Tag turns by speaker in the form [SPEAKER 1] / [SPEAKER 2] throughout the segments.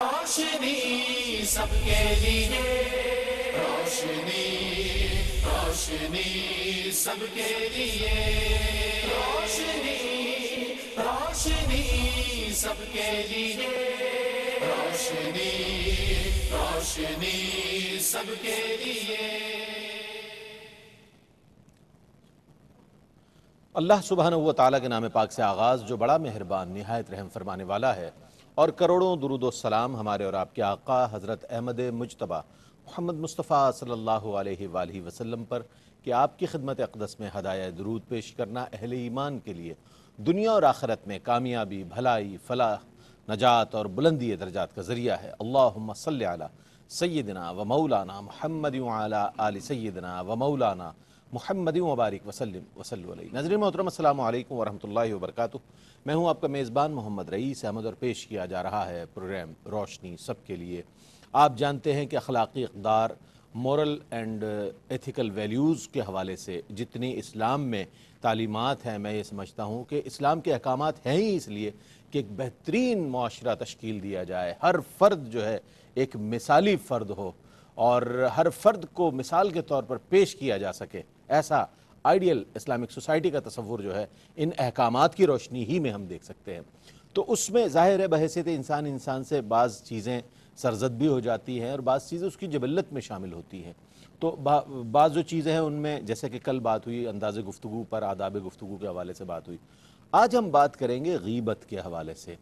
[SPEAKER 1] روشنی سب کے لیے، روشنی روشنی سب کے لیے، روشنی روشنی سب کے لیے، روشنی روشنی سب کے لیے۔
[SPEAKER 2] اللہ سبحانہ و تعالیٰ کے نام پاک سے آغاز جو بڑا مہربان نہایت رحم فرمانے والا ہے، اور کروڑوں درود و سلام ہمارے اور آپ کے آقا حضرت احمد مجتبیٰ محمد مصطفیٰ صلی اللہ علیہ وآلہ وسلم پر کہ آپ کی خدمت اقدس میں ہدایہ درود پیش کرنا اہل ایمان کے لیے دنیا اور آخرت میں کامیابی، بھلائی، فلاح، نجات اور بلندی درجات کا ذریعہ ہے۔ اللہم صلی علی سیدنا و مولانا محمد وعلی آل سیدنا و مولانا محمد مبارک وسلم علیہ۔ ناظرین محترم السلام علیکم ورحمۃ اللہ وبرکاتہ۔ میں ہوں آپ کا میزبان محمد رئیس احمد، اور پیش کیا جا رہا ہے پروگرام روشنی سب کے لیے۔ آپ جانتے ہیں کہ اخلاقی اقدار، مورل اینڈ ایتھیکل ویلیوز کے حوالے سے جتنی اسلام میں تعلیمات ہیں، میں یہ سمجھتا ہوں کہ اسلام کے احکامات ہیں ہی اس لیے کہ ایک بہترین معاشرہ تشکیل دیا جائے، ہر فرد جو ہے ایک مثالی فرد ہو اور ہر فرد کو مثال کے طور پر پیش کیا جا سکے۔ ایسا آئیڈیل اسلامک سوسائٹی کا تصور جو ہے ان احکامات کی روشنی ہی میں ہم دیکھ سکتے ہیں۔ تو اس میں ظاہر ہے بحیثیت انسان سے بعض چیزیں سرزد بھی ہو جاتی ہیں اور بعض چیزیں اس کی جبلت میں شامل ہوتی ہیں۔ تو بعض جو چیزیں ہیں ان میں جیسے کہ کل بات ہوئی انداز گفتگو پر، آداب گفتگو کے حوالے سے بات ہوئی، آج ہم بات کریں گے غیبت کے حوالے سے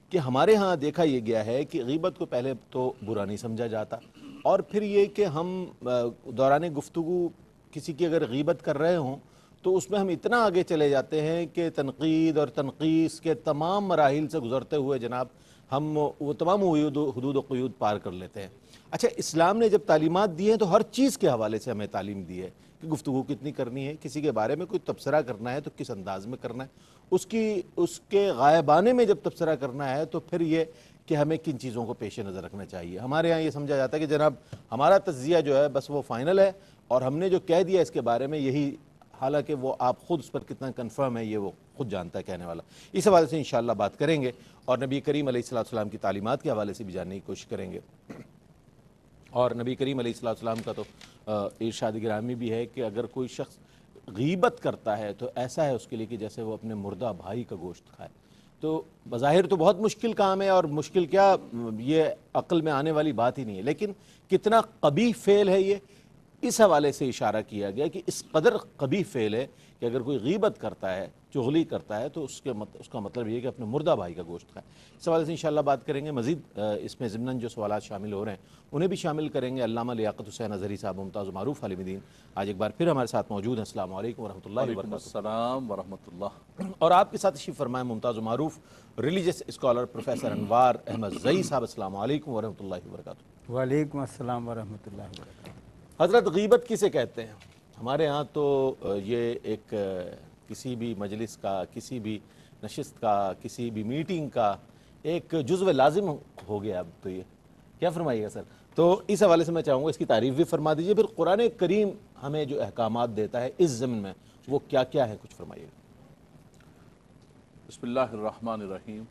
[SPEAKER 2] کہ ہمارے ہاں دیکھا یہ گیا ہے کہ غیبت کو پہلے تو برا نہیں سمجھا جاتا، اور پھر یہ کہ ہم دوران گفتگو کسی کی اگر غیبت کر رہے ہوں تو اس میں ہم اتنا آگے چلے جاتے ہیں کہ تنقید اور تنقیص کے تمام مراحل سے گزرتے ہوئے جناب ہم وہ تمام حدود و قیود پار کر لیتے ہیں۔ اچھا، اسلام نے جب تعلیمات دی ہیں تو ہر چیز کے حوالے سے ہمیں تعلیم دی ہے کہ گفتگو کتنی کرنی ہے، کسی کے بارے میں کوئی تبصرہ کرنا ہے تو کس انداز میں کرنا ہے، اس کے غائبانے میں جب تبصرہ کرنا ہے تو پھر یہ کہ ہمیں کن چیزوں کو پیش نظر رکھنا چاہیے۔ ہمارے ہاں یہ سمجھا جاتا ہے کہ جناب ہمارا تجزیہ جو ہے بس وہ فائنل ہے اور ہم نے جو کہہ دیا اس کے بارے میں یہی، حالانکہ وہ آپ خود اس پر کتنا کنفرم ہے یہ وہ خود جانتا ہے کہنے والا۔ اس حوالے سے انشاءاللہ بات کریں گے اور نبی کریم علیہ السلام کی تعلیمات کے حوالے سے بھی جاننے کی کوشش کریں گے۔ اور نبی کریم علیہ السلام کا تو ارشاد گرامی بھی ہے کہ اگر کوئی شخص غیبت کرتا ہے تو ایسا ہے اس کے لیے کہ جیسے وہ اپنے مردہ بھائی کا گوشت کھائے۔ تو بظاہر تو بہت مشکل کام ہے، اور مشکل کیا، یہ عقل میں آنے والی بات ہی نہیں ہے، لیکن کتنا قبیح فعل ہے یہ، اس حوالے سے اشارہ کیا گیا کہ اس قدر قبیح فعل ہے کہ اگر کوئی غیبت کرتا ہے، چغلی کرتا ہے تو اس کا مطلب یہ ہے کہ اپنے مردہ بھائی کا گوشت کھائے۔ اس حوالے سے انشاءاللہ بات کریں گے۔ مزید اس میں ضمناً جو سوالات شامل ہو رہے ہیں انہیں بھی شامل کریں گے۔ علامہ لیاقت حسین اظہری صاحب ممتاز و معروف عالم دین آج ایک بار پھر ہمارے ساتھ موجود ہیں۔ السلام علیکم ورحمۃ اللہ وبرکاتہ۔
[SPEAKER 3] السلام ورحمۃ اللہ۔
[SPEAKER 2] اور آپ کے ساتھ تشریف فرمائے ممتاز و معروف ریلیجس اسکالر پروفیسر انوار احمد زئی صاحب۔ السلام علیکم ورحمۃ اللہ وبرکاتہ۔
[SPEAKER 4] وعلیکم السلام ورحمۃ اللہ وبرکاتہ۔
[SPEAKER 2] حضرت غیبت کسے کہتے ہیں؟ ہمارے ہاں تو یہ ایک کسی بھی مجلس کا، کسی بھی نشست کا، کسی بھی میٹنگ کا ایک جزو لازم ہو گیا اب تو۔ یہ کیا فرمائیے گا سر؟ تو اس حوالے سے میں چاہوں گا اس کی تعریف بھی فرما دیجئے، پھر قرآن کریم ہمیں جو احکامات دیتا ہے اس ضمن میں وہ کیا کیا ہے، کچھ فرمائیے گا۔
[SPEAKER 3] بسم اللہ الرحمن الرحیم۔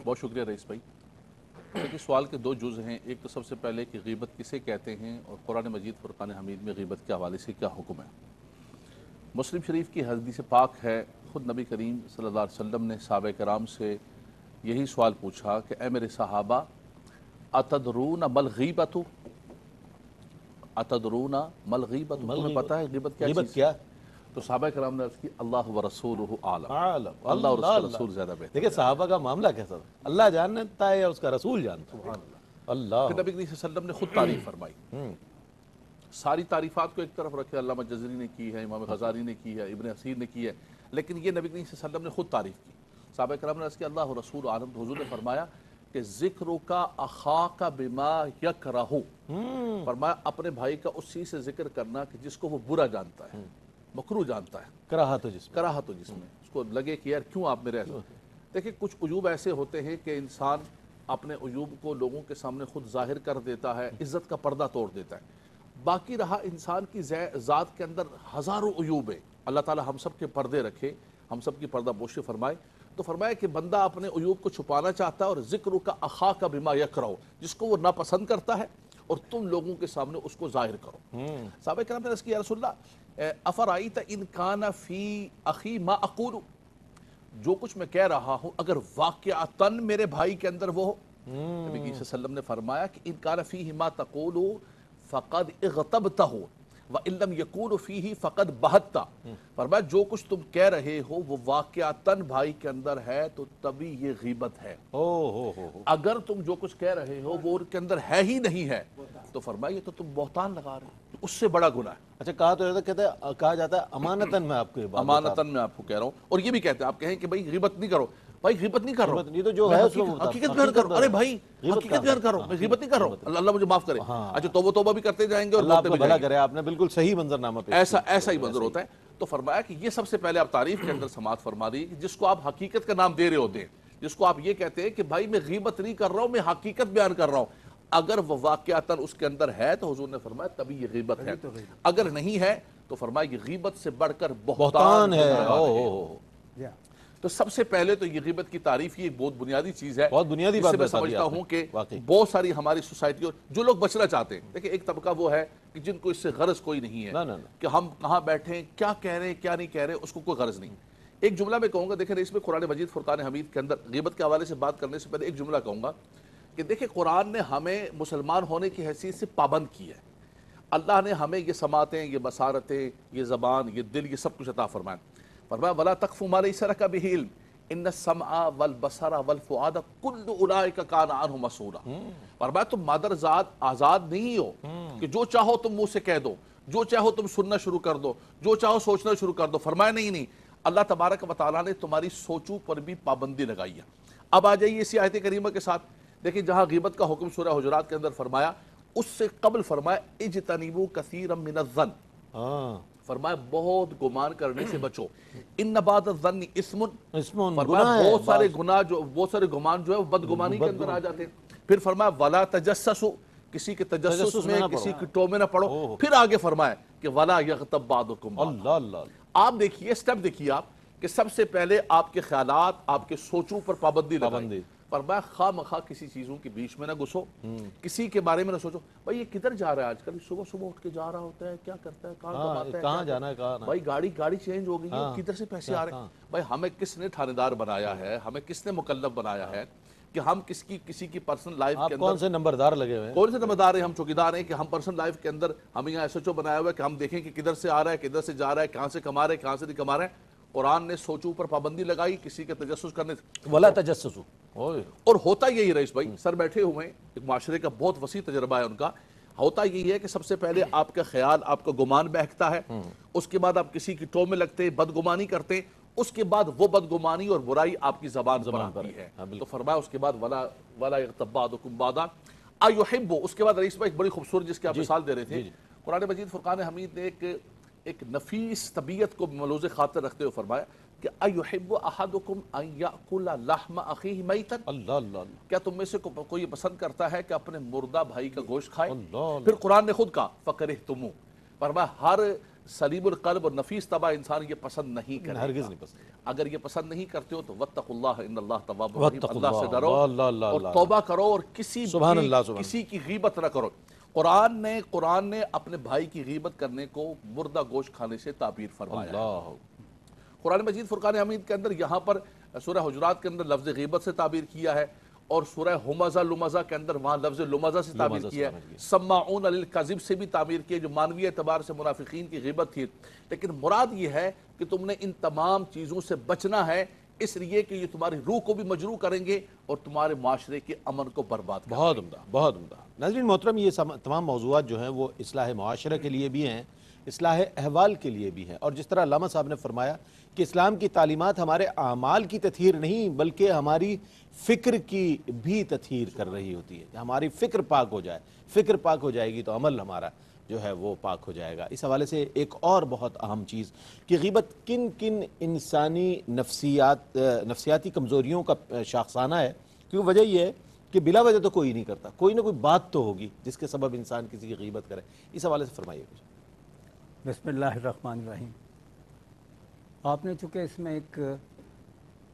[SPEAKER 3] بہت شکریہ رئیس بھائی۔ دیکھیے سوال کے دو جز ہیں، ایک تو سب سے پہلے کہ غیبت کسے کہتے ہیں، اور قرآن مجید فرقان حمید میں غیبت کے حوالے سے کیا حکم ہے۔ مسلم شریف کی حدیث پاک ہے، خود نبی کریم صلی اللہ علیہ وسلم نے صحابہ کرام سے یہی سوال پوچھا کہ اے میرے صحابہ، اتدرون ما الغیبۃ، اتدرون ما الغیبۃ، تمہیں پتہ ہے غیبت کیا چیز
[SPEAKER 2] کیا؟
[SPEAKER 3] تو صحابہ کرام نے عرض کی اللہ ورسولہ اعلم، اللہ اور اس کا رسول زیادہ بہتر۔
[SPEAKER 2] دیکھیں صحابہ کا معاملہ کیسا تھا، اللہ جانتا ہے یا اس کا رسول جانتا ہے؟ اللہ۔
[SPEAKER 3] پھر نبی کریم صلی اللہ علیہ وسلم نے خود تعریف فرمائی۔ ساری تعریفات کو ایک طرف رکھے، علامہ جزری نے کی ہے، امام غزالی نے کی ہے، ابن اثیر نے کی ہے، لیکن یہ نبی کریم صلی اللہ علیہ وسلم نے خود تعریف کی۔ صحابہ کرام نے عرض کیا اللہ رسول عالم، تو حضور نے فرمایا کہ ذکر کا اخاک بما یکرہ، فرمایا اپنے بھائی کا اس چیز سے ذکر کرنا کہ جس کو وہ برا جانتا ہے، مکروہ جانتا ہے،
[SPEAKER 2] کراہت
[SPEAKER 3] کراہت جس میں اس کو لگے کہ یار کیوں آپ میرے ایسے۔ دیکھیں کچھ عیوب ایسے ہوتے ہیں کہ انسان اپنے عیوب کو لوگوں کے سامنے خود ظاہر کر دیتا ہے، عزت کا پردہ توڑ دیتا ہے۔ باقی رہا انسان کی ذات کے اندر ہزاروں عیوب ہیں، اللہ تعالی ہم سب کے پردے رکھے، ہم سب کی پردہ پوشی فرمائے۔ تو فرمایا کہ بندہ اپنے عیوب کو چھپانا چاہتا ہے اور ذکر کا اخاک بما یکرہ، جس کو وہ ناپسند کرتا ہے اور تم لوگوں کے سامنے اس کو ظاہر کرو۔ صحابہ کرام نے عرض کیا یا رسول اللہ افرائیت ان کان فی اخی ما اقول، جو کچھ میں کہہ رہا ہوں اگر واقعتاً میرے بھائی کے اندر وہ ہو۔ نبی کریم صلی اللہ علیہ وسلم نے فرمایا کہ ان کان فیہ ما تقول فقد اغتبتہ وَإِن لَمْ يَكُونُ فِيهِ فَقَدْ بَهَتَّ، فرمایا جو کچھ تم کہہ رہے ہو وہ واقعتاً بھائی کے اندر ہے تو تبھی یہ غیبت ہے۔ اگر تم جو کچھ کہہ رہے ہو وہ ان کے اندر ہے ہی نہیں ہے تو فرمایا یہ تو تم بہتان لگا رہے ہو، اس سے بڑا گناہ ہے۔
[SPEAKER 2] اچھا کہا جاتا ہے امانتاً میں آپ کو یہ بات
[SPEAKER 3] امانتاً میں آپ کو کہہ رہا ہوں، اور یہ بھی کہتے ہیں آپ کہیں کہ بھئی غیبت نہیں کرو، بھائی غیبت نہیں کر رہا ہوں،
[SPEAKER 2] یہ تو جو ہے اس کو
[SPEAKER 3] حقیقت بیان کرو، ارے بھائی حقیقت بیان کرو، میں غیبت نہیں کر رہا ہوں، اللہ مجھے معاف کرے۔ اچھا توبہ بھی کرتے جائیں گے اور
[SPEAKER 2] اللہ آپ
[SPEAKER 3] بولتے
[SPEAKER 2] کو
[SPEAKER 3] بھی
[SPEAKER 2] بھلا
[SPEAKER 3] جائیں گے۔
[SPEAKER 2] کرے، آپ نے بالکل صحیح منظرنامہ پیش کیا۔
[SPEAKER 3] ایسا ہی منظر ہوتا ہے۔ تو فرمایا کہ یہ سب سے پہلے آپ تعریف کے اندر سماعت فرما دی کہ جس کو آپ حقیقت کا نام دے رہے ہوتے ہیں، جس کو آپ یہ کہتے ہیں کہ بھائی میں غیبت نہیں کر رہا ہوں، میں حقیقت بیان کر رہا ہوں، اگر وہ واقعتاً اس کے اندر ہے تو حضور نے فرمایا تبھی یہ غیبت ہے، اگر نہیں ہے تو فرمایا یہ غیبت سے بڑھ کر بہتان ہے۔ تو سب سے پہلے تو یہ غیبت کی تعریف یہ ایک بہت بنیادی چیز ہے،
[SPEAKER 2] بہت بنیادی بات
[SPEAKER 3] میں
[SPEAKER 2] بتا دی
[SPEAKER 3] سمجھتا
[SPEAKER 2] آپ نے،
[SPEAKER 3] ہوں کہ
[SPEAKER 2] واقعی
[SPEAKER 3] بہت ساری ہماری سوسائٹی اور جو لوگ بچنا چاہتے ہیں، دیکھیں ایک طبقہ وہ ہے کہ جن کو اس سے غرض کوئی نہیں ہے کہ ہم کہاں بیٹھیں، کیا کہہ رہے ہیں کیا نہیں کہہ رہے، اس کو کوئی غرض نہیں۔ ایک جملہ میں کہوں گا، دیکھیں اس میں قرآن مجید فرقان حمید کے اندر غیبت کے حوالے سے بات کرنے سے پہلے ایک جملہ کہوں گا کہ دیکھیں قرآن نے ہمیں مسلمان ہونے کی حیثیت سے پابند کی ہے، اللہ نے ہمیں یہ سماعتیں، یہ بصارتیں، یہ زبان، یہ دل، یہ سب کچھ عطا فرمایا۔ فرمایا وَلَا تَقْفُ مَا لَيْسَ لَكَ بِهِ عِلْمٌ ان السمع والبصر والفؤاد كل اولئک کان عنہ مسؤولا۔ فرمایا تم مادر ذات آزاد نہیں ہو کہ جو چاہو تم منہ سے کہہ دو، جو چاہو تم سننا شروع کر دو، جو چاہو سوچنا شروع کر دو۔ فرمایا نہیں، اللہ تبارک و تعالیٰ نے تمہاری سوچوں پر بھی پابندی لگائی ہے۔ اب آ جائیے اسی آیت کریمہ کے ساتھ، دیکھیں جہاں غیبت کا حکم سورہ حجرات کے اندر فرمایا، اس سے قبل فرمایا اجتنبوا کثیرا من الظن، فرمایا بہت گمان کرنے سے بچو، ان بعض الظن اسم، فرمایا بہت سارے گمان جو ہے وہ بدگمانی کے اندر آ جاتے ہیں۔ پھر فرمایا ولا تجسسوا، کسی کے تجسس میں کسی کی ٹو میں نہ پڑو۔ پھر آگے فرمایا کہ ولا یغتب بعضکم بعضا۔ آپ دیکھیے سٹیپ دیکھیے آپ کہ سب سے پہلے آپ کے خیالات، آپ کے سوچوں پر پابندی لگائی۔ فرمایا خواہ مخواہ کسی چیزوں کے بیچ میں نہ گھسو، کسی کے بارے میں نہ سوچو بھائی یہ کدھر جا رہا ہے آج کل، صبح اٹھ کے جا رہا ہوتا ہے، کیا کرتا ہے، کہاں کماتا ہے،
[SPEAKER 2] کہاں جانا ہے، کہاں
[SPEAKER 3] بھائی گاڑی چینج ہو گئی ہے، کدھر سے پیسے آ رہے ہیں۔ بھائی ہمیں کس نے تھانے دار بنایا ہے، ہمیں کس نے مکلف بنایا ہے کہ ہم کسی کی پرسنل لائف کے اندر
[SPEAKER 2] کون سے نمبردار لگے ہوئے ہیں،
[SPEAKER 3] کون سے نمبردار ہیں، ہم چوکیدار ہیں کہ ہم پرسنل لائف کے اندر ہمیں یہاں ایس ایچ او بنایا ہوا ہے کہ ہم دیکھیں کہ کدھر سے آ رہا ہے، کدھر سے جا رہا ہے، کہاں سے کما رہا ہے، کہاں سے نہیں کما رہا ہے۔ قرآن نے سوچوں پر پابندی لگائی، کسی کے تجسس کرنے سے
[SPEAKER 2] ولا تجسسوا،
[SPEAKER 3] اور ہوتا یہی رئیس بھائی، سر بیٹھے ہوئے ہیں، ایک معاشرے کا بہت وسیع تجربہ ہے ان کا، ہوتا یہی ہے کہ سب سے پہلے آپ کا خیال، آپ کا گمان بہکتا ہے، اس کے بعد آپ کسی کی ٹو میں لگتے ہیں، بدگمانی کرتے ہیں، اس کے بعد وہ بدگمانی اور برائی آپ کی زبان پر آتی ہے۔ تو فرمایا اس کے بعد ولا یغتب بعضکم بعضا ایحب، اس کے بعد رئیس بھائی ایک بڑی خوبصورت جس کی آپ مثال دے رہے تھے، قرآن مجید فرقان حمید نے ایک نفیس طبیعت کو ملوز خاطر رکھتے ہوئے فرمایا کہ ایحب احدکم ان یاکل لحم اخیہ میتا، کیا تم میں سے کوئی پسند کرتا ہے کہ اپنے مردہ بھائی کا گوشت کھائے؟ پھر قرآن نے خود کہا فکرہتموہ، فرمایا ہر سلیم القلب اور نفیس طبع انسان یہ پسند نہیں کرے،
[SPEAKER 2] ہرگز نہیں پسند۔
[SPEAKER 3] اگر یہ پسند نہیں کرتے ہو تو واتقوا اللہ ان اللہ تواب رحیم، اللہ سے ڈرو اور توبہ کرو اور کسی کی غیبت نہ کرو۔ قرآن نے اپنے بھائی کی غیبت کرنے کو مردہ گوشت کھانے سے تعبیر فرمایا۔ قرآن مجید فرقان حمید کے اندر یہاں پر سورہ حجرات کے اندر لفظ غیبت سے تعبیر کیا ہے، اور سورہ ہمزہ لمزہ کے اندر وہاں لفظ لمزہ سے تعبیر کیا ہے، سماعون للکذب سے بھی تعبیر کیا جو مانوی اعتبار سے منافقین کی غیبت تھی۔ لیکن مراد یہ ہے کہ تم نے ان تمام چیزوں سے بچنا ہے، اس لیے کہ یہ تمہاری روح کو بھی مجروح کریں گے اور تمہارے معاشرے کے امن کو برباد کریں گے۔
[SPEAKER 2] بہت عمدہ، بہت عمدہ۔ ناظرین محترم، یہ تمام موضوعات جو ہیں وہ اصلاح معاشرہ کے لیے بھی ہیں، اصلاح احوال کے لیے بھی ہیں، اور جس طرح علامہ صاحب نے فرمایا کہ اسلام کی تعلیمات ہمارے اعمال کی تطہیر نہیں بلکہ ہماری فکر کی بھی تطہیر کر رہی ہوتی ہے، ہماری فکر پاک ہو جائے، فکر پاک ہو جائے گی تو عمل ہمارا جو ہے وہ پاک ہو جائے گا۔ اس حوالے سے ایک اور بہت اہم چیز کہ غیبت کن کن انسانی نفسیاتی کمزوریوں کا شاخسانہ ہے، کیونکہ وجہ یہ ہے کہ بلا وجہ تو کوئی نہیں کرتا، کوئی نہ کوئی بات تو ہوگی جس کے سبب انسان کسی کی غیبت کرے۔ اس حوالے سے فرمائیے کچھ۔
[SPEAKER 4] بسم اللہ الرحمن الرحیم۔ آپ نے چونکہ اس میں ایک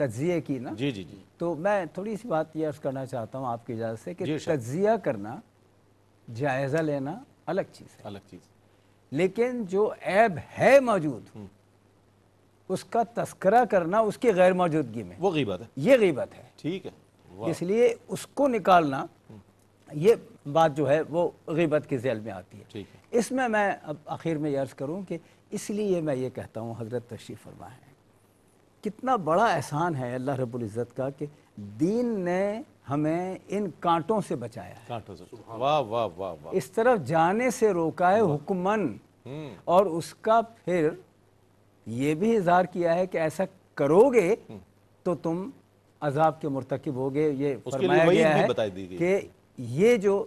[SPEAKER 4] تجزیے کی نا،
[SPEAKER 2] جی جی جی
[SPEAKER 4] تو میں تھوڑی سی بات یہ عرض کرنا چاہتا ہوں آپ کی اجازت سے کہ
[SPEAKER 2] جی ارشاد۔
[SPEAKER 4] تجزیہ کرنا، جائزہ لینا الگ چیز ہے،
[SPEAKER 2] الگ چیز۔
[SPEAKER 4] لیکن جو عیب ہے موجود اس کا تذکرہ کرنا اس کی غیر موجودگی میں،
[SPEAKER 2] وہ غیبت ہے،
[SPEAKER 4] یہ غیبت ہے۔
[SPEAKER 2] ٹھیک ہے، واہ،
[SPEAKER 4] اس لیے اس کو نکالنا، یہ بات جو ہے وہ غیبت کے ذیل میں آتی ہے۔
[SPEAKER 2] ٹھیک ہے۔
[SPEAKER 4] اس میں میں اب آخر میں یہ عرض کروں کہ اس لیے میں یہ کہتا ہوں، حضرت تشریف فرما ہے، کتنا بڑا احسان ہے اللہ رب العزت کا کہ دین نے ہمیں ان کانٹوں سے بچایا ہے،
[SPEAKER 2] کانٹوں سے، واہ واہ واہ واہ،
[SPEAKER 4] اس طرف جانے سے روکا ہے حکمن، اور اس کا پھر یہ بھی اظہار کیا ہے کہ ایسا کرو گے تو تم عذاب کے مرتکب ہوگے۔ یہ
[SPEAKER 2] اس کے لیے
[SPEAKER 4] فرمایا
[SPEAKER 2] وعید
[SPEAKER 4] گیا
[SPEAKER 2] بھی
[SPEAKER 4] ہے
[SPEAKER 2] بتا دی گئی
[SPEAKER 4] کہ یہ جو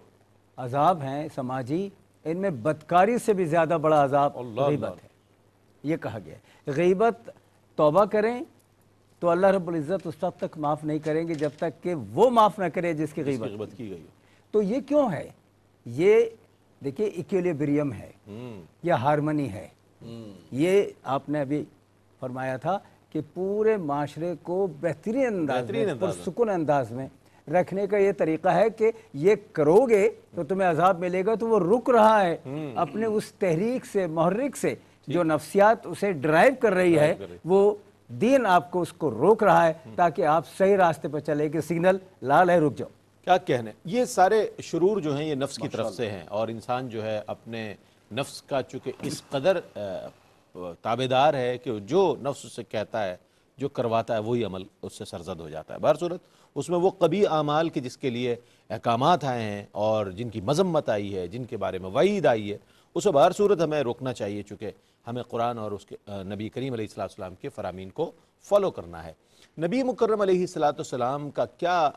[SPEAKER 4] عذاب ہیں سماجی، ان میں بدکاری سے بھی زیادہ بڑا عذاب
[SPEAKER 2] اللہ
[SPEAKER 4] غیبت ہے، یہ کہا گیا ہے۔ غیبت توبہ کریں تو اللہ رب العزت اس وقت تک معاف نہیں کریں گے جب تک کہ وہ معاف نہ کرے جس کی غیبت
[SPEAKER 2] غیبت کی گئی
[SPEAKER 4] تو یہ کیوں ہے؟ یہ دیکھیے ایکولیبریم ہے یا ہارمنی ہے۔ یہ آپ نے ابھی فرمایا تھا کہ پورے معاشرے کو بہترین انداز میں، پرسکون انداز میں رکھنے کا یہ طریقہ ہے کہ یہ کرو گے تو تمہیں عذاب ملے گا، تو وہ رک رہا ہے اپنے اس تحریک سے، محرک سے، جو نفسیات اسے ڈرائیو کر رہی ہے، وہ دین آپ کو اس کو روک رہا ہے تاکہ آپ صحیح راستے پر چلے کہ سگنل لال ہے، رک جاؤ۔
[SPEAKER 2] کیا کہنے، یہ سارے شرور جو ہیں یہ نفس کی طرف سے ہیں، اور انسان جو ہے اپنے نفس کا چونکہ اس قدر تابعدار ہے کہ جو نفس اسے کہتا ہے، جو کرواتا ہے، وہی عمل اس سے سرزد ہو جاتا ہے۔ بہر صورت اس میں وہ قبیح اعمال کے جس کے لیے احکامات آئے ہیں اور جن کی مذمت آئی ہے، جن کے بارے میں وعید آئی ہے، اسے بہر صورت ہمیں روکنا چاہیے، چونکہ ہمیں قرآن اور اس کے نبی کریم علیہ السلام کے فرامین کو فالو کرنا ہے۔ نبی مکرم علیہ السلام کا کیا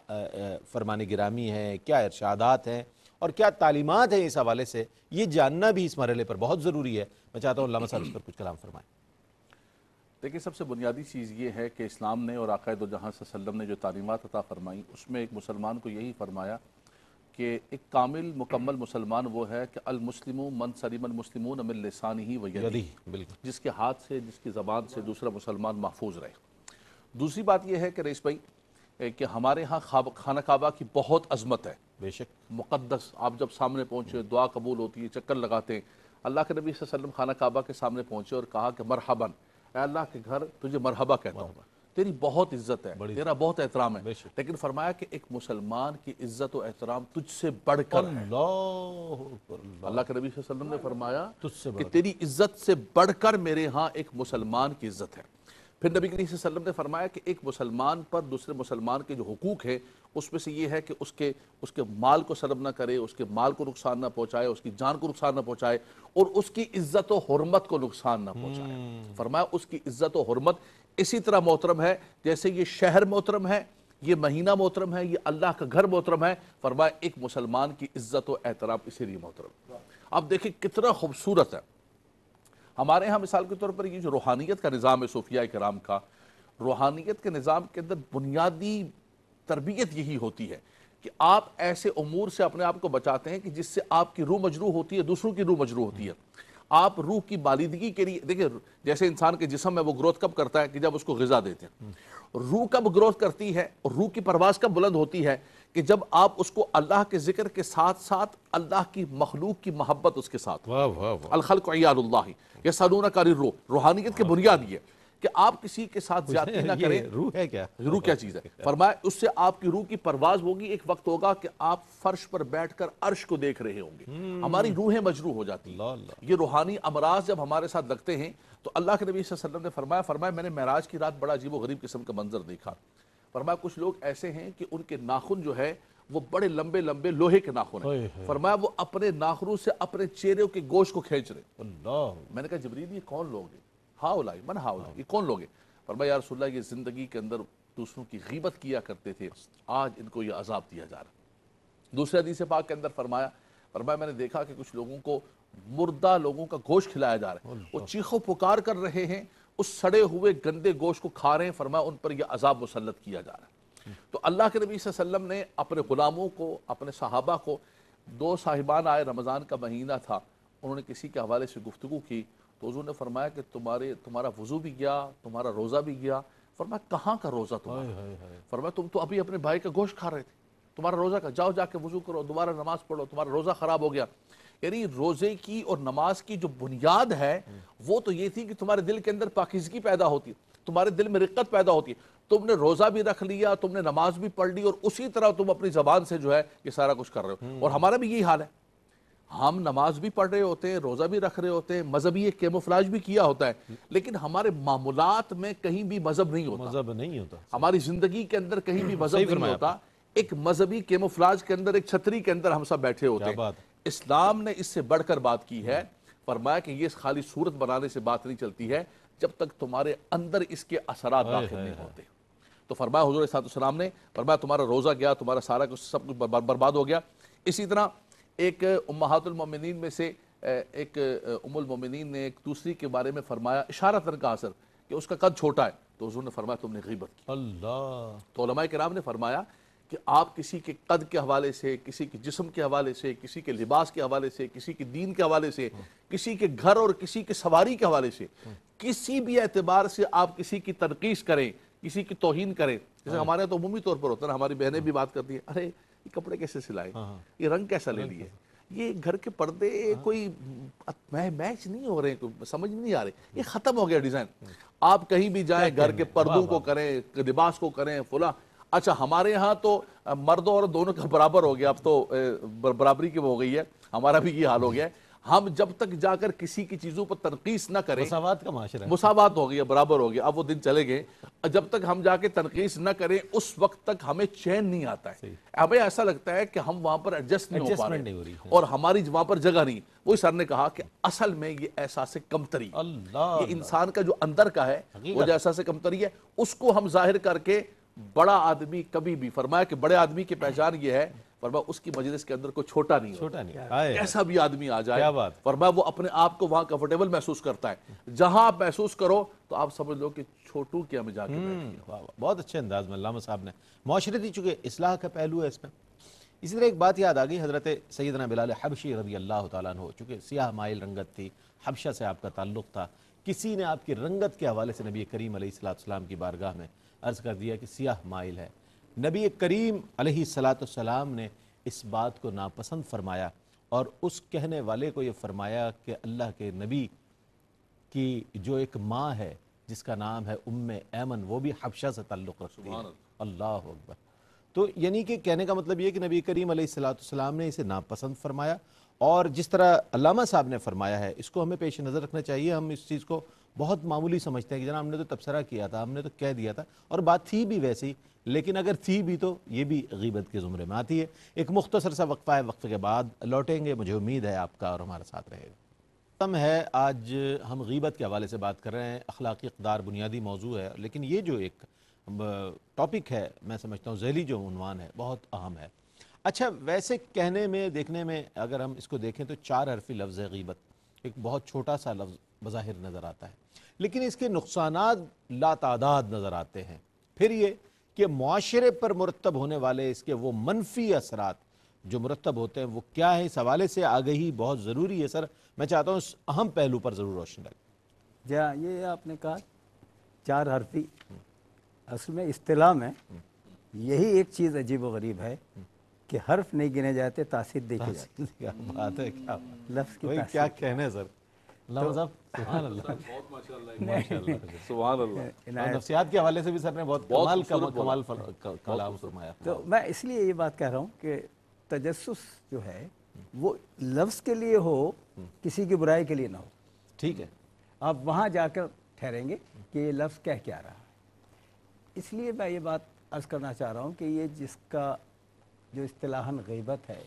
[SPEAKER 2] فرمان گرامی ہے، کیا ارشادات ہیں اور کیا تعلیمات ہیں اس حوالے سے، یہ جاننا بھی اس مرحلے پر بہت ضروری ہے۔ میں چاہتا ہوں علامہ صاحب اس پر کچھ کلام فرمائیں۔
[SPEAKER 3] دیکھیں، سب سے بنیادی چیز یہ ہے کہ اسلام نے اور آقا دو جہاں صلی اللہ علیہ وسلم نے جو تعلیمات عطا فرمائیں، اس میں ایک مسلمان کو یہی فرمایا کہ ایک کامل مکمل مسلمان وہ ہے کہ المسلم من سلم المسلمون من لسانہ و یدہ،
[SPEAKER 2] بالکل،
[SPEAKER 3] جس کے ہاتھ سے، جس کی زبان سے دوسرا مسلمان محفوظ رہے۔ دوسری بات یہ ہے کہ رئیس بھائی کہ ہمارے ہاں خانہ کعبہ کی بہت عظمت ہے،
[SPEAKER 2] بے شک،
[SPEAKER 3] مقدس۔ آپ جب سامنے پہنچے دعا قبول ہوتی ہے، چکر لگاتے ہیں۔ اللہ کے نبی صلی اللہ علیہ وسلم خانہ کعبہ کے سامنے پہنچے اور کہا کہ مرحباً، اے اللہ کے گھر، تجھے مرحبا کہتا ہوں، تیری بہت عزت ہے، تیرا بہت احترام ہے، لیکن فرمایا کہ ایک مسلمان کی عزت و احترام تجھ سے بڑھ کر ہے۔ اللہ کے نبی صلی اللہ علیہ وسلم نے فرمایا کہ تیری عزت سے بڑھ کر میرے ہاں ایک مسلمان کی عزت ہے۔ پھر نبی کریم صلی اللہ علیہ وسلم نے فرمایا کہ ایک مسلمان پر دوسرے مسلمان کے جو حقوق ہیں اس میں سے یہ ہے کہ اس کے مال کو سلب نہ کرے، اس کے مال کو نقصان نہ پہنچائے، اس کی جان کو نقصان نہ پہنچائے، اور اس کی عزت و حرمت کو نقصان نہ پہنچائے۔ فرمایا اس کی عزت و حرمت اسی طرح محترم ہے جیسے یہ شہر محترم ہے، یہ مہینہ محترم ہے، یہ اللہ کا گھر محترم ہے۔ فرمایا ایک مسلمان کی عزت و احترام اسی لیے محترم۔ اب دیکھیں کتنا خوبصورت ہے ہمارے ہاں، مثال کے طور پر یہ جو روحانیت کا نظام ہے صوفیاء کرام کا، روحانیت کے نظام کے اندر بنیادی تربیت یہی ہوتی ہے کہ آپ ایسے امور سے اپنے آپ کو بچاتے ہیں کہ جس سے آپ کی روح مجروح ہوتی ہے، دوسروں کی روح مجروح ہوتی ہے۔ آپ روح کی بالیدگی کے لیے دیکھیں، جیسے انسان کے جسم میں وہ گروتھ کب کرتا ہے کہ جب اس کو غذا دیتے ہیں۔ روح کب گروتھ کرتی ہے اور روح کی پرواز کب بلند ہوتی ہے کہ جب آپ اس کو اللہ کے ذکر کے ساتھ ساتھ اللہ کی مخلوق کی محبت اس کے ساتھ، الخلق عیال اللہ یسألونک عن الروح، روحانیت کی بنیاد یہ کہ آپ کسی کے ساتھ زیادتی نہ کریں۔
[SPEAKER 2] روح ہے کیا؟
[SPEAKER 3] روح کیا چیز ہے؟ فرمایا اس سے آپ کی روح کی پرواز ہوگی، ایک وقت ہوگا کہ آپ فرش پر بیٹھ کر عرش کو دیکھ رہے ہوں گے، ہماری روحیں مجروح ہو جاتی ہیں۔ یہ روحانی امراض جب ہمارے ساتھ لگتے ہیں تو اللہ کے نبی صلی اللہ علیہ وسلم نے فرمایا میں نے معراج کی رات بڑا عجیب و غریب قسم کا منظر دیکھا۔ فرمایا کچھ لوگ ایسے ہیں کہ ان کے ناخن جو ہے وہ بڑے لمبے لمبے لوہے کے ناخن ہیں۔ فرمایا وہ اپنے ناخنوں سے اپنے چہرے کے گوشت کو کھینچ رہے۔ میں نے کہا جبریل یہ کون لوگ ہیں؟ ہاؤلائی من ہاؤلائی، یہ کون لوگ ہیں؟ فرمایا یا رسول اللہ یہ زندگی کے اندر دوسروں کی غیبت کیا کرتے تھے، آج ان کو یہ عذاب دیا جا رہا۔ دوسرے حدیث پاک کے اندر فرمایا میں نے دیکھا کہ کچھ لوگوں کو مردہ لوگوں کا گوشت کھلایا جا رہا ہے، وہ چیخو پکار کر رہے ہیں، اس سڑے ہوئے گندے گوشت کو کھا رہے ہیں۔ فرمایا ان پر یہ عذاب مسلط کیا جا رہا ہے۔ تو اللہ کے نبی صلی اللہ علیہ وسلم نے اپنے غلاموں کو، اپنے صحابہ کو، دو صاحبان آئے، رمضان کا مہینہ تھا، انہوں نے کسی کے حوالے سے گفتگو کی تو حضور نے فرمایا کہ تمہارا وضو بھی گیا، تمہارا روزہ بھی گیا۔ فرمایا کہاں کا روزہ تمہارا؟ فرمایا تم تو ابھی اپنے بھائی کا گوشت کھا رہے تھے، تمہارا روزہ کا، جاؤ جا کے وضو کرو، دوبارہ نماز پڑھو، تمہارا روزہ خراب ہو گیا۔ یعنی روزے کی اور نماز کی جو بنیاد ہے وہ تو یہ تھی کہ تمہارے دل کے اندر پاکیزگی پیدا ہوتی، تمہارے دل میں رقت پیدا ہوتی، تم نے روزہ بھی رکھ لیا، تم نے نماز بھی پڑھ لی، اور اسی طرح تم اپنی زبان سے جو ہے یہ سارا کچھ کر رہے ہو۔ اور ہمارا بھی یہی حال ہے، ہم نماز بھی پڑھ رہے ہوتے ہیں، روزہ بھی رکھ رہے ہوتے ہیں، مذہبی ایک کیموفلاج بھی کیا ہوتا ہے، لیکن ہمارے معمولات میں کہیں بھی مذہب نہیں ہوتا،
[SPEAKER 2] مذہب نہیں ہوتا،
[SPEAKER 3] ہماری زندگی کے اندر کہیں بھی مذہب نہیں ہوتا، ایک مذہبی کیموفلاج کے اندر، ایک چھتری کے اندر ہم سب بیٹھے ہوتے ہیں۔ اسلام نے اس سے بڑھ کر بات کی ہے، فرمایا کہ یہ خالی صورت بنانے سے بات نہیں چلتی ہے جب تک تمہارے اندر اس کے اثرات داخل نہیں ہوتے۔ تو فرمایا حضور صلی اللہ علیہ وسلم نے فرمایا تمہارا روزہ گیا، تمہارا سارا کچھ سب کچھ برباد ہو گیا۔ اسی طرح ایک امہات المومنین میں سے ایک ام المومنین نے ایک دوسری کے بارے میں فرمایا، اشارتاً کہا سر کہ اس کا قد چھوٹا ہے، تو حضور نے فرمایا تم نے غیبت کی۔
[SPEAKER 2] اللہ،
[SPEAKER 3] تو علماء کرام نے فرمایا کہ آپ کسی کے قد کے حوالے سے، کسی کے جسم کے حوالے سے، کسی کے لباس کے حوالے سے، کسی کے دین کے حوالے سے، کسی کے گھر اور کسی کے سواری کے حوالے سے، کسی بھی اعتبار سے آپ کسی کی تنقیص کریں، کسی کی توہین کریں، جیسے ہمارے یہاں تو عمومی طور پر ہوتا ہے، ہماری بہنیں بھی بات کرتی ہیں، ارے یہ کپڑے کیسے سلائے، یہ رنگ کیسا لے لیے، یہ گھر کے پردے کوئی میچ نہیں ہو رہے، سمجھ نہیں آ رہے، یہ ختم ہو گیا ڈیزائن۔ آپ کہیں بھی جائیں گھر کے پردوں کو کریں، لباس کو کریں، فلاں۔ اچھا ہمارے ہاں تو مردوں اور دونوں کا برابر ہو گیا، اب تو برابری کی وہ ہو گئی ہے، ہمارا بھی یہ حال ہو گیا ہے۔ ہم جب تک جا کر کسی کی چیزوں پر تنقیص نہ کریں،
[SPEAKER 2] مساوات کا معاشرہ ہے،
[SPEAKER 3] مساوات ہو گیا، برابر ہو گیا، اب وہ دن چلے گئے، جب تک ہم جا کے تنقیص نہ کریں اس وقت تک ہمیں چین نہیں آتا ہے، ہمیں ایسا لگتا ہے کہ ہم وہاں پر ایڈجسٹ نہیں ہو پا رہے اور ہماری وہاں پر جگہ نہیں۔ وہی سر نے کہا کہ اصل میں یہ احساس کمتری، یہ انسان کا جو اندر کا ہے وہ جو احساس کمتری ہے، اس کو ہم ظاہر کر کے بڑا آدمی کبھی بھی، فرمایا کہ بڑے آدمی کی پہچان یہ ہے، فرمایا اس کی مجلس کے اندر کوئی چھوٹا نہیں ہوتا، ایسا بھی آدمی آ جائے، فرمایا وہ اپنے آپ کو وہاں کمفرٹیبل محسوس کرتا ہے، جہاں آپ محسوس کرو تو آپ سمجھ لو کہ چھوٹو کیا میں جا کے بیٹھی ہوں۔
[SPEAKER 2] بہت اچھے انداز میں علامہ صاحب نے معاشرتی چونکہ اصلاح کا پہلو ہے اس میں۔ اسی طرح ایک بات یاد آ گئی، حضرت سیدنا بلال حبشی رضی اللہ تعالیٰ عنہ، چونکہ سیاہ مائل رنگت تھی، حبشہ سے آپ کا تعلق تھا، کسی نے آپ کی رنگت کے حوالے سے نبی کریم علیہ السلام کی بارگاہ میں عرض کر دیا کہ سیاہ مائل ہے، نبی کریم علیہ السلام نے اس بات کو ناپسند فرمایا اور اس کہنے والے کو یہ فرمایا کہ اللہ کے نبی کی جو ایک ماں ہے جس کا نام ہے ام ایمن، وہ بھی حبشہ سے تعلق رکھتی ہے۔ اللہ اکبر۔ تو یعنی کہ کہنے کا مطلب یہ کہ نبی کریم علیہ السلام نے اسے ناپسند فرمایا، اور جس طرح علامہ صاحب نے فرمایا ہے اس کو ہمیں پیش نظر رکھنا چاہیے۔ ہم اس چیز کو بہت معمولی سمجھتے ہیں کہ جناب ہم نے تو تبصرہ کیا تھا، ہم نے تو کہہ دیا تھا، اور بات تھی بھی ویسی، لیکن اگر تھی بھی تو یہ بھی غیبت کے زمرے میں آتی ہے۔ ایک مختصر سا وقفہ ہے، وقفے کے بعد لوٹیں گے، مجھے امید ہے آپ کا اور ہمارا ساتھ رہے گا۔ ختم ہے، آج ہم غیبت کے حوالے سے بات کر رہے ہیں، اخلاقی اقدار بنیادی موضوع ہے، لیکن یہ جو ایک ٹاپک ہے میں سمجھتا ہوں ذیلی جو عنوان ہے بہت اہم ہے۔ اچھا ویسے کہنے میں، دیکھنے میں اگر ہم اس کو دیکھیں تو 4 حرفی لفظ ہے غیبت، ایک بہت چھوٹا سا لفظ بظاہر نظر آتا ہے، لیکن اس کے نقصانات لاتعداد نظر آتے ہیں۔ پھر یہ کہ معاشرے پر مرتب ہونے والے اس کے وہ منفی اثرات جو مرتب ہوتے ہیں وہ کیا ہے، اس حوالے سے آگہی بہت ضروری ہے۔ سر میں چاہتا ہوں اس اہم پہلو پر ضرور روشنی ڈالیں۔
[SPEAKER 4] جہاں یہ آپ نے کہا 4 حرفی، اصل میں اصطلاح میں یہی ایک چیز عجیب و غریب ہے کہ حرف نہیں گنے جاتے، تاثیر دیکھی جاتی ہے۔
[SPEAKER 2] کیا بات ہے، کیا
[SPEAKER 4] لفظ کی
[SPEAKER 2] کیا کہنے سر علامہ صاحب، سبحان اللہ،
[SPEAKER 3] سبحان اللہ۔
[SPEAKER 2] اور نفسیات کے حوالے سے بھی سر نے بہت کمال کلام فرمایا۔
[SPEAKER 4] تو میں اس لیے یہ بات کہہ رہا ہوں کہ تجسس جو ہے وہ لفظ کے لیے ہو، کسی کی برائی کے لیے نہ ہو۔
[SPEAKER 2] ٹھیک ہے،
[SPEAKER 4] آپ وہاں جا کر ٹھہریں گے کہ یہ لفظ کہہ کیا رہا ہے۔ اس لیے میں یہ بات عرض کرنا چاہ رہا ہوں کہ یہ جس کا جو اصطلاحاً غیبت ہے،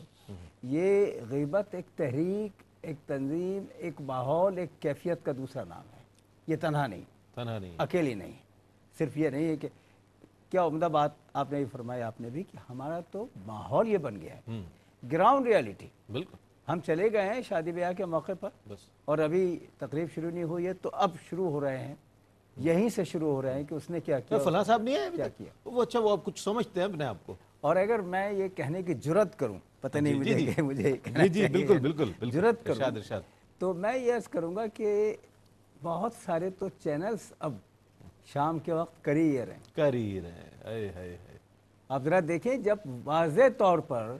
[SPEAKER 4] یہ غیبت ایک تحریک، ایک تنظیم، ایک ماحول، ایک کیفیت کا دوسرا نام ہے۔ یہ تنہا نہیں، اکیلی نہیں، صرف یہ نہیں ہے کہ کیا عمدہ بات آپ نے یہ فرمایا، آپ نے بھی، کہ ہمارا تو ماحول یہ بن گیا ہے، گراؤنڈ ریالٹی۔
[SPEAKER 2] بالکل،
[SPEAKER 4] ہم چلے گئے ہیں شادی بیاہ کے موقع پر، اور ابھی تقریب شروع نہیں ہوئی ہے تو اب شروع ہو رہے ہیں، یہیں سے شروع ہو رہے ہیں کہ اس نے کیا کیا،
[SPEAKER 2] فلاں صاحب نہیں ہے
[SPEAKER 4] کیا کیا۔
[SPEAKER 2] وہ اچھا، وہ آپ کچھ سمجھتے ہیں اپنے آپ کو۔
[SPEAKER 4] اور اگر میں یہ کہنے کی جرت کروں، پتہ نہیں مجھے
[SPEAKER 2] جی بالکل
[SPEAKER 4] جرت کروں،
[SPEAKER 2] ارشاد،
[SPEAKER 4] تو میں یہ عرض کروں گا کہ بہت سارے تو چینلز اب شام کے وقت کر ہی رہے ہیں،
[SPEAKER 2] کر ہی رہے ہیں۔ اے ہائے ہائے۔
[SPEAKER 4] آپ ذرا دیکھیں جب واضح طور پر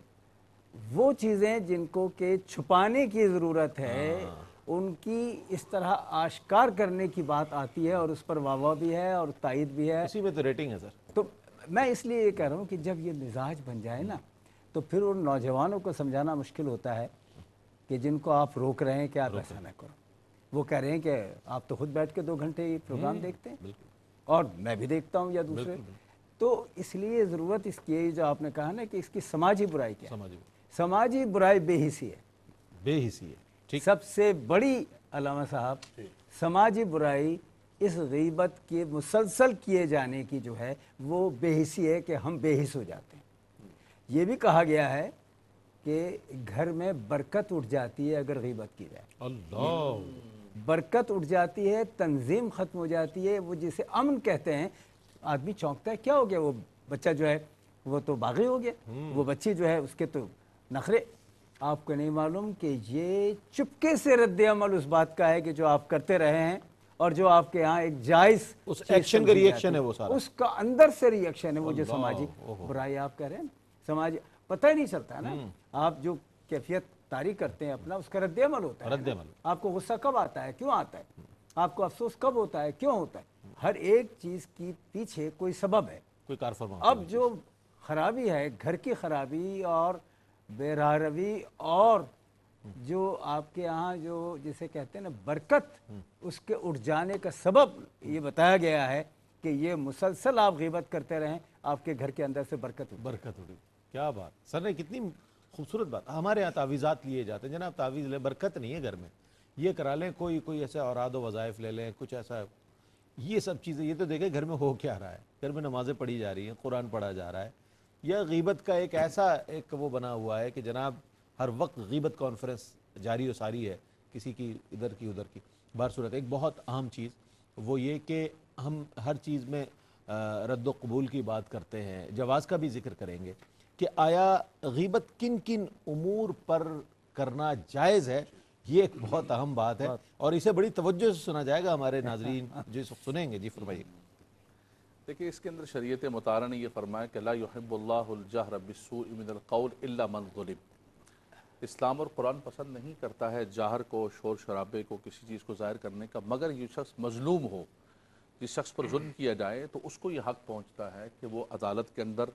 [SPEAKER 4] وہ چیزیں جن کو کہ چھپانے کی ضرورت ہے ان کی اس طرح آشکار کرنے کی بات آتی ہے، اور اس پر واہ واہ بھی ہے اور تائید بھی ہے۔
[SPEAKER 2] اسی میں تو ریٹنگ ہے سر۔
[SPEAKER 4] تو میں اس لیے یہ کہہ رہا ہوں کہ جب یہ مزاج بن جائے نا تو پھر ان نوجوانوں کو سمجھانا مشکل ہوتا ہے کہ جن کو آپ روک رہے ہیں کہ آپ ایسا نہ کرو۔ وہ کہہ رہے ہیں کہ آپ تو خود بیٹھ کے 2 گھنٹے یہ پروگرام دیکھتے ہیں اور میں بھی دیکھتا ہوں یا دوسرے، تو اس لیے ضرورت اس کی ہے جو آپ نے کہا نا کہ اس کی سماجی برائی کیا ہے؟ سماجی برائی بے حسی ہے،
[SPEAKER 2] بے حسی ہے۔ ٹھیک۔
[SPEAKER 4] سب سے بڑی علامہ صاحب سماجی برائی اس غیبت کے مسلسل کیے جانے کی جو ہے وہ بے حسی ہے کہ ہم بے حس ہو جاتے ہیں۔ یہ بھی کہا گیا ہے کہ گھر میں برکت اٹھ جاتی ہے اگر غیبت کی جائے،
[SPEAKER 2] اللہ،
[SPEAKER 4] برکت اٹھ جاتی ہے، تنظیم ختم ہو جاتی ہے، وہ جسے امن کہتے ہیں۔ آدمی چونکتا ہے کیا ہو گیا، وہ بچہ جو ہے وہ تو باغی ہو گیا، وہ بچی جو ہے اس کے تو نخرے۔ آپ کو نہیں معلوم کہ یہ چپکے سے رد عمل اس بات کا ہے کہ جو آپ کرتے رہے ہیں اور جو آپ کے ہاں ایک جائز
[SPEAKER 2] اس
[SPEAKER 4] چیز
[SPEAKER 2] ایکشن کا
[SPEAKER 4] سمجھی
[SPEAKER 2] ریئیکشن
[SPEAKER 4] جاتی
[SPEAKER 2] ہے وہ سارا،
[SPEAKER 4] اس کا اندر سے ریئیکشن ہے، وہ جو
[SPEAKER 2] اللہ،
[SPEAKER 4] سماجی
[SPEAKER 2] اوہو۔
[SPEAKER 4] برائی آپ کہہ رہے ہیں نا، سماجی پتہ ہی نہیں چلتا ہے نا، آپ جو کیفیت طاری کرتے ہیں اپنا اس کا رد عمل ہوتا ہے
[SPEAKER 2] رد
[SPEAKER 4] نا۔
[SPEAKER 2] عمل۔
[SPEAKER 4] آپ کو غصہ کب آتا ہے، کیوں آتا ہے، آپ کو افسوس کب ہوتا ہے، کیوں ہوتا ہے، ہر ایک چیز کی پیچھے کوئی سبب ہے۔
[SPEAKER 2] کوئی کار فرما۔
[SPEAKER 4] اب جو خرابی ہے، گھر کی خرابی اور بے راہ روی اور جو آپ کے ہاں جو جسے کہتے ہیں نا برکت، اس کے اٹھ جانے کا سبب یہ بتایا گیا ہے کہ یہ مسلسل آپ غیبت کرتے رہیں، آپ کے گھر کے اندر سے برکت اٹھے۔
[SPEAKER 2] برکت ہوگی۔ کیا بات سر نے، کتنی خوبصورت بات۔ ہمارے یہاں تعویذات لیے جاتے ہیں، جناب تعویذ لیں، برکت نہیں ہے گھر میں، یہ کرا لیں، کوئی ایسے اوراد و وظائف لے لیں، کچھ ایسا، یہ سب چیزیں، یہ تو دیکھیں گھر میں ہو کیا رہا ہے، گھر میں نمازیں پڑھی جا رہی ہیں، قرآن پڑھا جا رہا ہے، یا غیبت کا ایک ایسا ایک وہ بنا ہوا ہے کہ جناب ہر وقت غیبت کانفرنس جاری و ساری ہے، کسی کی ادھر کی ادھر کی۔ بہر صورت ایک بہت اہم چیز وہ یہ کہ ہم ہر چیز میں رد و قبول کی بات کرتے ہیں، جواز کا بھی ذکر کریں گے کہ آیا غیبت کن کن امور پر کرنا جائز ہے، یہ ایک بہت اہم بات ہے اور اسے بڑی توجہ سے سنا جائے گا ہمارے ناظرین جو سنیں گے۔ جی فرمائیے۔
[SPEAKER 3] دیکھیں اس کے اندر شریعت مطہرہ نے یہ فرمایا کہ لا یحب اللہ الجہر بالسوء من القول الا من ظلم۔ اسلام اور قرآن پسند نہیں کرتا ہے جاہر کو، شور شرابے کو، کسی چیز کو ظاہر کرنے کا، مگر یہ شخص مظلوم ہو، جس شخص پر ظلم کیا جائے تو اس کو یہ حق پہنچتا ہے کہ وہ عدالت کے اندر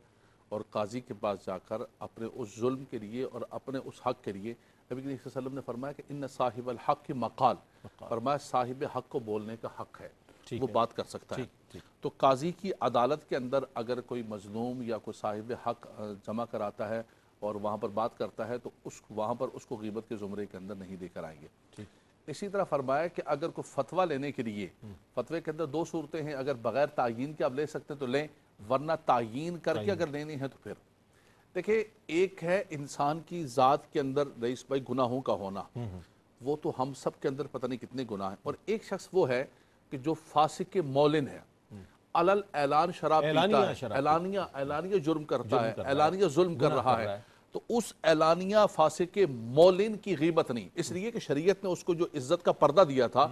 [SPEAKER 3] اور قاضی کے پاس جا کر اپنے اس ظلم کے لیے اور اپنے اس حق کے لیے، نبی کریم صلی اللہ علیہ وسلم نے فرمایا کہ ان صاحب الحق مقال، فرمایا صاحب حق کو بولنے کا حق ہے، وہ بات کر سکتا ہے۔ تو قاضی کی عدالت کے اندر اگر کوئی مظلوم یا کوئی صاحب حق جمع کراتا ہے اور وہاں پر بات کرتا ہے تو وہاں پر اس کو غیبت کے زمرے کے اندر نہیں لے کر آئیں گے۔ اسی طرح فرمایا کہ اگر کوئی فتویٰ لینے کے لیے، فتوے کے اندر 2 صورتیں ہیں، اگر بغیر تعیین کے آپ لے سکتے ہیں تو لیں، ورنہ تعیین کر کے اگر لینی ہے تو پھر دیکھیں، ایک ہے انسان کی ذات کے اندر رئیس بھائی گناہوں کا ہونا، وہ تو ہم سب کے اندر پتہ نہیں کتنے گناہ ہیں، اور ایک شخص وہ ہے کہ جو فاسق مولن ہے، علل اعلان شراب پیتا ہے، اعلانیہ جرم کرتا ہے، اعلانیہ ظلم کر رہا ہے، تو اس اعلانیہ فاسق مولن کی غیبت نہیں، اس لیے کہ شریعت نے اس کو جو عزت کا پردہ دیا تھا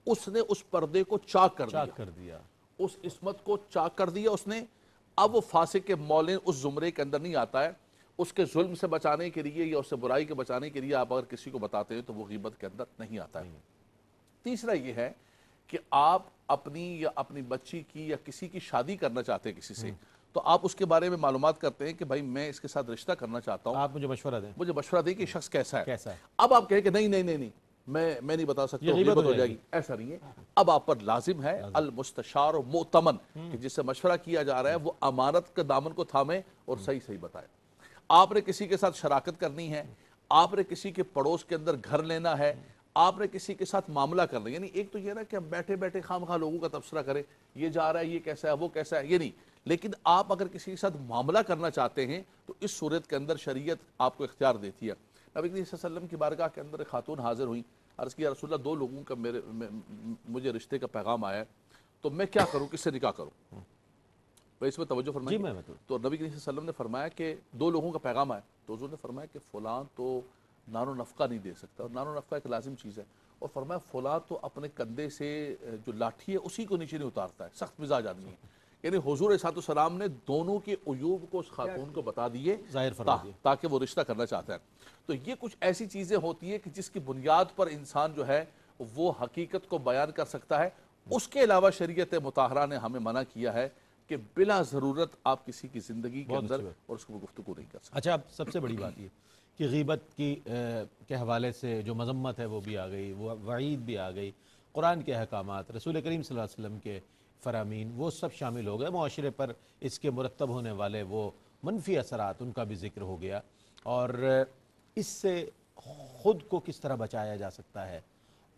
[SPEAKER 3] اس نے اس پردے کو چاک کر دیا، اس عصمت کو چاک کر دیا اس نے۔ اب وہ فاسق مولن اس زمرے کے اندر نہیں آتا ہے، اس کے ظلم سے بچانے کے لیے یا اس سے برائی کے بچانے کے لیے آپ اگر کسی کو بتاتے ہیں تو وہ غیبت کے اندر نہیں آتا ہے۔ تیسرا یہ ہے کہ آپ اپنی یا اپنی بچی کی یا کسی کی شادی کرنا چاہتے ہیں کسی سے، تو آپ اس کے بارے میں معلومات کرتے ہیں کہ بھائی میں اس کے ساتھ رشتہ کرنا چاہتا ہوں،
[SPEAKER 2] آپ مجھے مشورہ دیں،
[SPEAKER 3] مجھے مشورہ دیں کہ شخص کیسا ہے۔ اب آپ کہیں کہ نہیں میں نہیں بتا سکتا، غیبت ہو جائے گی، ایسا نہیں ہے۔ اب آپ پر لازم ہے المستشار مؤتمن، کہ جس سے مشورہ کیا جا رہا ہے وہ امانت کے دامن کو تھامے اور صحیح بتائے۔ آپ نے کسی کے ساتھ شراکت کرنی ہے، آپ نے کسی کے پڑوس کے اندر گھر لینا ہے، آپ نے کسی کے ساتھ معاملہ کرنا ہے، یعنی ایک تو یہ نا کہ ہم بیٹھے بیٹھے خام خواہ لوگوں کا تبصرہ کریں، یہ جا رہا ہے، یہ کیسا ہے، وہ کیسا ہے، یہ نہیں، لیکن آپ اگر کسی کے ساتھ معاملہ کرنا چاہتے ہیں تو اس صورت کے اندر شریعت آپ کو اختیار دیتی ہے۔ نبی کریم صلی اللہ علیہ وسلم کی بارگاہ کے اندر ایک خاتون حاضر ہوئیں، عرض کیا رسول اللہ 2 لوگوں کا مجھے رشتے کا پیغام آیا ہے، تو میں کیا کروں، کس سے نکاح کروں؟ بھائی اس میں توجہ فرمائیں۔ تو نبی کریم صلی اللہ علیہ وسلم نے فرمایا کہ 2 لوگوں کا پیغام آیا، تو حضور نے فرمایا کہ فلاں تو نان و نفقہ نہیں دے سکتا، اور نان و نفقہ ایک لازم چیز ہے، اور فرمایا فلاں تو اپنے کندھے سے جو لاٹھی ہے اسی کو نیچے نہیں اتارتا ہے، سخت مزاج آدمی ہے. یعنی حضور علیہ السلام نے دونوں کے عیوب کو اس خاتون کو بتا دیے
[SPEAKER 2] ظاہر فرما دیا.
[SPEAKER 3] تاکہ وہ رشتہ کرنا چاہتا ہے. تو یہ کچھ ایسی چیزیں ہوتی ہیں کہ جس کی بنیاد پر انسان جو ہے وہ حقیقت کو بیان کر سکتا ہے. اس کے علاوہ شریعت مطہرہ نے ہمیں منع کیا ہے کہ بلا ضرورت آپ کسی کی زندگی کے اندر اور اس کو گفتگو نہیں کر سکتے.
[SPEAKER 2] اچھا، اب سب سے بڑی بات یہ کہ غیبت کے حوالے سے جو مذمت ہے وہ بھی آ گئی، وہ وعید بھی آ گئی، قرآن کے احکامات، رسول کریم صلی اللہ علیہ وسلم کے فرامین، وہ سب شامل ہو گئے. معاشرے پر اس کے مرتب ہونے والے وہ منفی اثرات، ان کا بھی ذکر ہو گیا. اور اس سے خود کو کس طرح بچایا جا سکتا ہے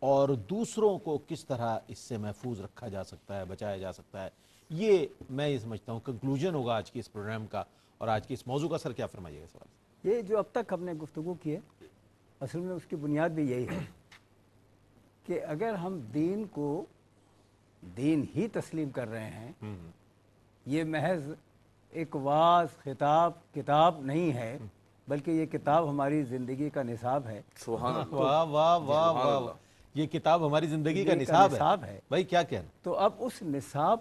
[SPEAKER 2] اور دوسروں کو کس طرح اس سے محفوظ رکھا جا سکتا ہے، بچایا جا سکتا ہے، یہ میں یہ سمجھتا ہوں کنکلوژن ہوگا آج کی اس پروگرام کا. اور آج کی اس موضوع کا سر کیا فرمائیے گا سوال؟
[SPEAKER 4] یہ جو اب تک ہم نے گفتگو کی ہے اصل میں اس کی بنیاد بھی یہی ہے کہ اگر ہم دین کو دین ہی تسلیم کر رہے ہیں، یہ محض ایک واعظ خطاب کتاب نہیں ہے بلکہ یہ کتاب ہماری زندگی کا نصاب ہے.
[SPEAKER 3] سبحان اللہ.
[SPEAKER 2] واہ واہ واہ واہ، یہ کتاب ہماری زندگی کا نصاب ہے. بھائی کیا کہنا.
[SPEAKER 4] تو اب اس نصاب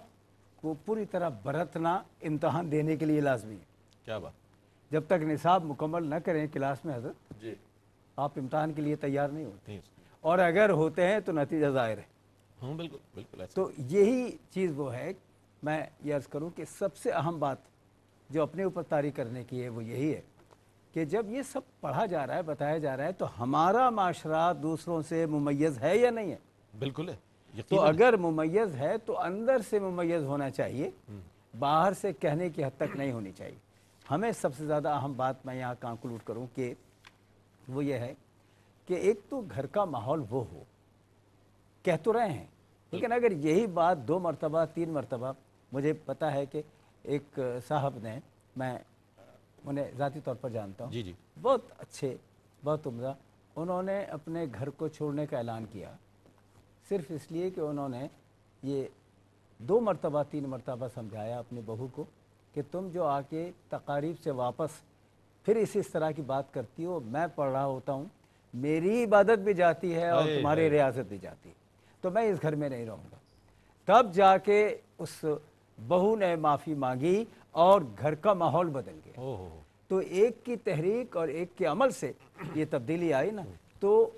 [SPEAKER 4] کو پوری طرح برتنا امتحان دینے کے لیے لازمی ہے.
[SPEAKER 2] کیا بات.
[SPEAKER 4] جب تک نصاب مکمل نہ کریں کلاس میں حضرت،
[SPEAKER 3] جی
[SPEAKER 4] آپ امتحان کے لیے تیار نہیں ہوتے،
[SPEAKER 2] نہیں،
[SPEAKER 4] اور اگر ہوتے ہیں تو نتیجہ ظاہر ہے.
[SPEAKER 2] ہاں بالکل بالکل ایسا.
[SPEAKER 4] تو یہی چیز وہ ہے، میں یہ عرض کروں کہ سب سے اہم بات جو اپنے اوپر طاری کرنے کی ہے وہ یہی ہے کہ جب یہ سب پڑھا جا رہا ہے، بتایا جا رہا ہے، تو ہمارا معاشرہ دوسروں سے ممیز ہے یا نہیں ہے؟
[SPEAKER 2] بالکل ہے.
[SPEAKER 4] تو اگر ممیز ہے تو اندر سے ممیز ہونا چاہیے، باہر سے کہنے کی حد تک نہیں ہونی چاہیے. ہمیں سب سے زیادہ اہم بات میں یہاں کنکلوڈ کروں کہ وہ یہ ہے کہ ایک تو گھر کا ماحول وہ ہو، کہہ تو رہے ہیں لیکن اگر یہی بات 2 مرتبہ 3 مرتبہ، مجھے پتا ہے کہ ایک صاحب نے، میں انہیں ذاتی طور پر جانتا ہوں،
[SPEAKER 2] جی جی،
[SPEAKER 4] بہت اچھے، بہت عمدہ، انہوں نے اپنے گھر کو چھوڑنے کا اعلان کیا صرف اس لیے کہ انہوں نے یہ 2 مرتبہ 3 مرتبہ سمجھایا اپنی بہو کو کہ تم جو آ کے تقاریب سے واپس پھر اس طرح کی بات کرتی ہو، میں پڑھ رہا ہوتا ہوں، میری عبادت بھی جاتی ہے اور تمہاری ریاضت بھی جاتی ہے، تو میں اس گھر میں نہیں رہوں گا. تب جا کے اس بہو نے معافی مانگی اور گھر کا ماحول بدل گیا. تو ایک کی تحریک اور ایک کے عمل سے یہ تبدیلی آئی نا. تو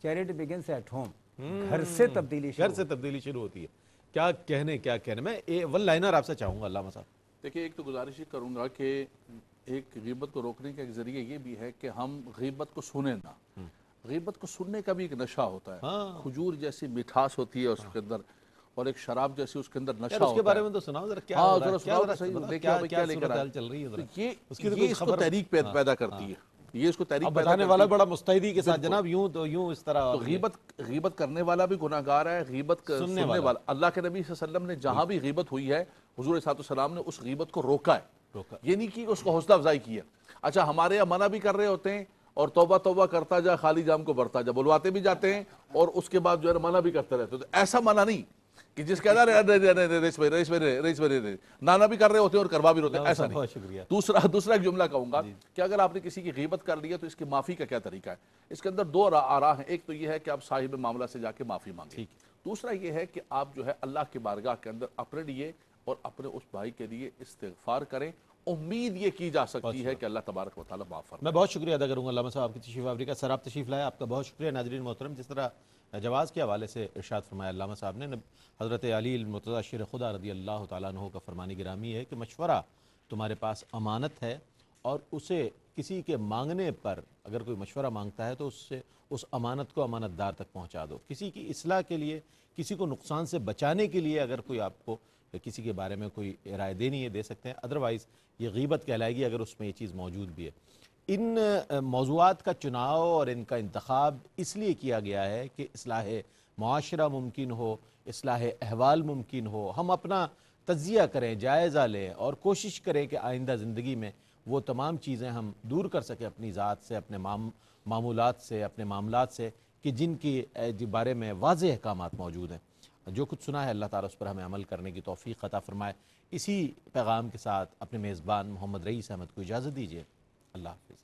[SPEAKER 4] چیریٹی بگنس ایٹ ہوم، گھر سے تبدیلی
[SPEAKER 2] شروع ہوتی ہے. کیا کہنے میں ون لائنر آپ سے چاہوں گا علامہ صاحب.
[SPEAKER 3] دیکھیے، ایک تو گزارش یہ کروں گا کہ ایک غیبت کو روکنے کا ایک ذریعہ یہ بھی ہے کہ ہم غیبت کو سنیں نہ. غیبت کو سننے کا بھی ایک نشہ ہوتا ہے. کھجور جیسی مٹھاس ہوتی ہے اس کے اندر، اور ایک شراب جیسی اس کے اندر نشہ ہوتا ہے.
[SPEAKER 2] اس کے بارے میں تو سناؤ ذرا، کیا
[SPEAKER 3] ہاں ذرا سناؤ تو صحیح.
[SPEAKER 2] کیا صورتحال چل رہی ہے.
[SPEAKER 3] یہ اس کو تحریک پیدا کرتی ہے. یہ اس کو تحریک پیدا
[SPEAKER 2] بتانے والا بڑا مستعدی کے ساتھ جناب، یوں اس طرح.
[SPEAKER 3] غیبت کرنے والا بھی گناہگار ہے، غیبت سننے والا. اللہ کے نبی صلی اللہ علیہ وسلم نے جہاں بھی غیبت ہوئی ہے، حضور صلی اللہ علیہ وسلم نے اس غیبت کو روکا ہے. یہ نہیں کہ اس کو حوصلہ افزائی کی ہے. اچھا، ہمارے یہاں منع بھی کر رہے ہوتے ہیں اور توبہ کرتا جا، خالی جام کو بھرتا جا، بلواتے بھی جاتے ہیں اور اس کے بعد جو ہے منع بھی کرتے رہتے. تو ایسا منع نہیں کہ جس کے نانا بھی کر رہے ہوتے ہیں اور کروا بھی ہوتے ہیں، ایسا نہیں.
[SPEAKER 2] بہت شکریہ.
[SPEAKER 3] دوسرا ایک جملہ کہوں گا کہ اگر آپ نے کسی کی غیبت کر لی ہے تو اس کی معافی کا کیا طریقہ ہے. اس کے اندر 2 آراء ہیں. ایک تو یہ ہے کہ آپ صاحب معاملہ سے جا کے معافی مانگیں. دوسرا یہ ہے کہ آپ جو ہے اللہ کی بارگاہ کے اندر اپنے لیے اور اپنے اس بھائی کے لیے استغفار کریں. امید یہ کی جا سکتی ہے کہ اللہ تبارک و تعالیٰ معاف فرمائے.
[SPEAKER 2] میں بہت شکریہ ادا کروں گا علامہ صاحب، آپ کی تشریف آوری کا. سر آپ تشریف لائے، آپ کا بہت شکریہ. ناظرین محترم، جس طرح جواز کے حوالے سے ارشاد فرمایا علامہ صاحب نے، حضرت علی المرتضیٰ شیر خدا رضی اللہ تعالیٰ عنہ کا فرمانی گرامی ہے کہ مشورہ تمہارے پاس امانت ہے، اور اسے کسی کے مانگنے پر اگر کوئی مشورہ مانگتا ہے تو اس امانت کو امانت دار تک پہنچا دو. کسی کی اصلاح کے لیے، کسی کو نقصان سے بچانے کے لیے اگر کوئی آپ کو کسی کے بارے میں کوئی رائے دینی ہے دے سکتے ہیں، ادروائز یہ غیبت کہلائے گی اگر اس میں یہ چیز موجود بھی ہے. ان موضوعات کا چناؤ اور ان کا انتخاب اس لیے کیا گیا ہے کہ اصلاح معاشرہ ممکن ہو، اصلاح احوال ممکن ہو، ہم اپنا تجزیہ کریں، جائزہ لیں اور کوشش کریں کہ آئندہ زندگی میں وہ تمام چیزیں ہم دور کر سکیں اپنی ذات سے، اپنے معمولات سے، اپنے معاملات سے، کہ جن کی بارے میں واضح احکامات موجود ہیں. جو کچھ سنا ہے اللہ تعالیٰ اس پر ہمیں عمل کرنے کی توفیق عطا فرمائے. اسی پیغام کے ساتھ اپنے میزبان محمد رئیس احمد کو اجازت دیجیے. اللہ حافظ.